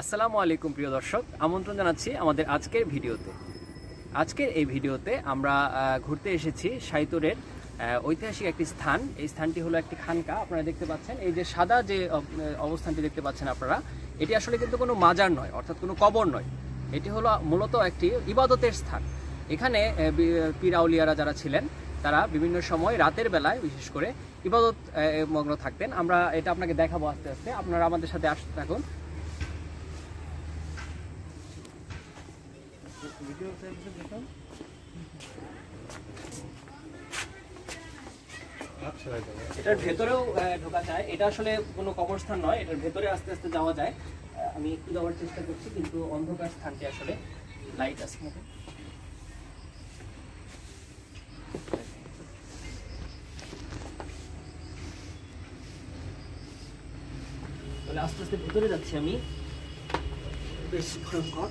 আসসালামু আলাইকুম প্রিয় দর্শক, আমন্ত্রণ জানাচ্ছি আমাদের আজকের ভিডিওতে। আজকের এই ভিডিওতে আমরা ঘুরতে এসেছি সাইতুরের ঐতিহাসিক একটি স্থান। এই স্থানটি হলো একটি খানকা। আপনারা দেখতে পাচ্ছেন এই যে সাদা যে অবস্থানটি দেখতে পাচ্ছেন আপনারা, এটি আসলে কিন্তু কোনো মাজার নয়, অর্থাৎ কোনো কবর নয়। এটি হলো মূলত একটি ইবাদতের স্থান। এখানে পীর আউলিয়ারা যারা ছিলেন তারা বিভিন্ন সময় রাতের বেলায় বিশেষ করে ইবাদত মগ্ন থাকতেন। আমরা এটা আপনাকে দেখাবো আস্তে আস্তে, আপনারা আমাদের সাথে আসতে থাকুন। এটার ভেতরেও ঢোকা যায়। এটা আসলে কোনো কবরস্থান নয়, এটার ভেতরে আস্তে আস্তে যাওয়া যায়। আমি একটু যাওয়ার চেষ্টা করছি, কিন্তু অন্ধকার স্থানটি আসলে লাইট আছে মতো। তাহলে আস্তে আস্তে ভেতরে যাচ্ছি আমি। বেশ ভয়ঙ্কর।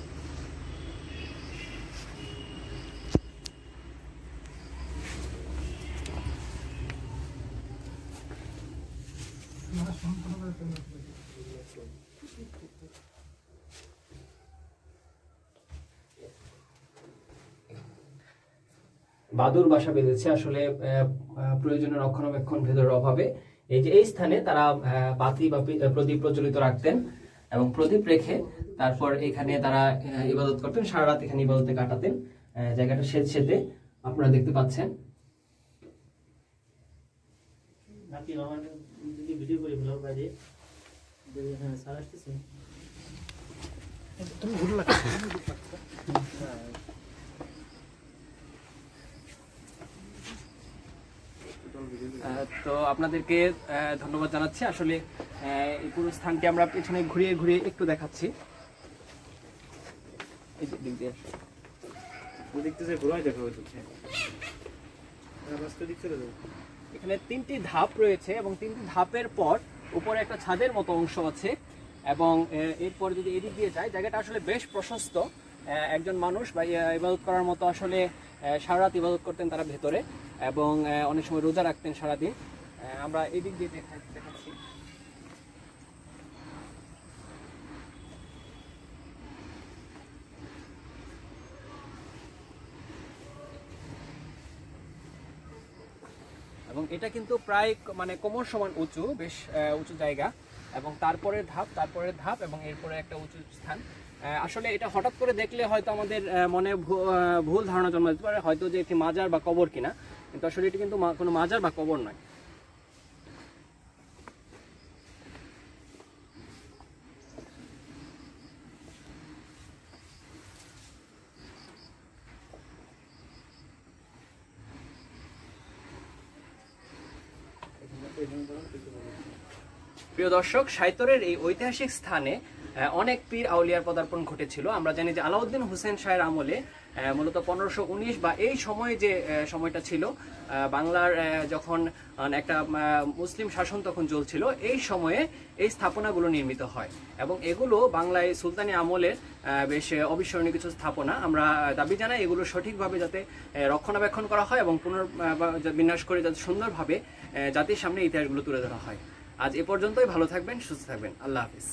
বাদুর বাসা বেঁধেছে আসলে প্রয়োজনীয় রক্ষণাবেক্ষণ ভেতরের অভাবে। এই যে এই স্থানে তারা বাতি বা প্রদীপ প্রজ্বলিত রাখতেন এবং প্রদীপ রেখে তারপর এখানে তারা ইবাদত করতেন। সারা রাত এখানে ইবাদতে কাটাতেন। জায়গাটা স্বেচ্ছেতে আপনারা দেখতে পাচ্ছেন। তো আপনাদেরকে ধন্যবাদ জানাচ্ছি। আসলে এই পুরো স্থানটি আমরা পেছনে ঘুরিয়ে ঘুরিয়ে একটু দেখাচ্ছি। এই যে দিক দিয়ে এখানে 3টি ধাপ রয়েছে এবং 3টি ধাপের পর উপরে একটা ছাদের মতো অংশ আছে এবং এরপর যদি এদিক দিয়ে যায়, জায়গাটা আসলে বেশ প্রশস্ত। একজন মানুষ বা ইবাদত করার মতো আসলে সারা রাত ইবাদত করতেন তারা ভেতরে, এবং অনেক সময় রোজা রাখতেন সারাদিন। আমরা এদিক দিয়ে দেখাচ্ছি। এবং এটা কিন্তু প্রায় কোমর সমান উঁচু, বেশ উঁচু জায়গা, এবং তারপরের ধাপ এবং এরপরে একটা উঁচু স্থান। আসলে এটা হঠাৎ করে দেখলে হয়তো আমাদের মনে ভুল ধারণা জন্ম দিতে পারে, হয়তো যে এটি মাজার বা কবর কিনা, কিন্তু আসলে এটি কিন্তু কোনো মাজার বা কবর নয়। প্রিয় দর্শক, সাইতুরের এই ঐতিহাসিক স্থানে অনেক পীর আউলিয়ার পদার্পণ ঘটেছিল। আমরা জানি যে আলাউদ্দিন হোসেন শাহের আমলে মূলত 1519 বা এই সময় যে সময়টা ছিল, বাংলার যখন একটা মুসলিম শাসন তখন চলছিল, এই সময়ে এই স্থাপনাগুলো নির্মিত হয় এবং এগুলো বাংলায় সুলতানি আমলের বেশ অবিস্মরণীয় কিছু স্থাপনা। আমরা দাবি জানাই এগুলো সঠিকভাবে যাতে রক্ষণাবেক্ষণ করা হয় এবং পুনর্বিন্যাস করে যাতে সুন্দরভাবে জাতির সামনে ইতিহাসগুলো তুলে ধরা হয়। আজ এ পর্যন্তই। ভালো থাকবেন, সুস্থ থাকবেন। আল্লাহ হাফিজ।